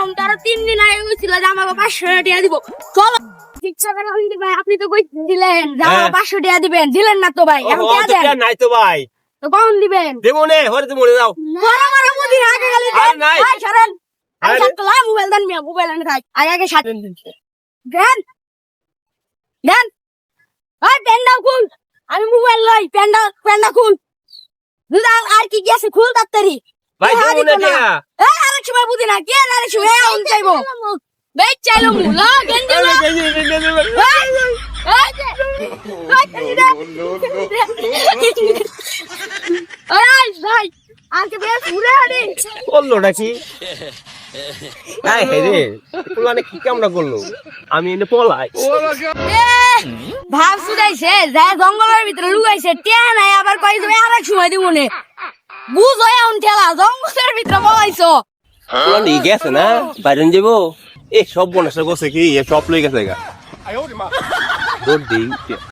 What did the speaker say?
এখন তো আরো 3 দিন আগে কইছিল যে আমাকে 500 টাকা দিব। চলো শিক্ষকের হিন্দি ভাই আপনি তো কই দিলেন যে আমাকে 500 টাকা দিবেন, দিলেন না তো ভাই। এখন টাকা দেন। নাই তো ভাই। তো কখন দিবেন? দেবো নে, হরে দেবো নে দাও। আমার মুদি আগে গেলে আর নাই। ভাই ছাড়েন। আমি সাতলা মোবাইল দেন মিয়া, মোবাইল এনে খাই। আগে সাথে দেন। দেন। ওই পেনটা খুল। আমি মোবাইল লই, পেনটা খুল। দুদাল আর কি গেছে খুল তাড়াতাড়ি। ভাই দেবো নে টাকা। এই আরেক সময় বুঝি না, কে আরেক সময় আউন যাইবো। বেচ চাইলো মুলা গেন্ডি না। ভাই আজকে বেশ ঘুরে আনি করলো নাকি? রে মানে কি কামড়া করলো? আমি এনে পলাই। ভাব শুধাইছে যায় জঙ্গলের ভিতরে লুকাইছে টিয়া নাই আবার কই তুমি আরেক সময় দিব নে বুঝ হয়ে আউন ঠেলা জঙ্গলের ভিতরে বলাইছো পুরানি গেছে না বাইরে যাবো এ সব বনসা গেছে কি সব লই গেছে গা দৌড় দিই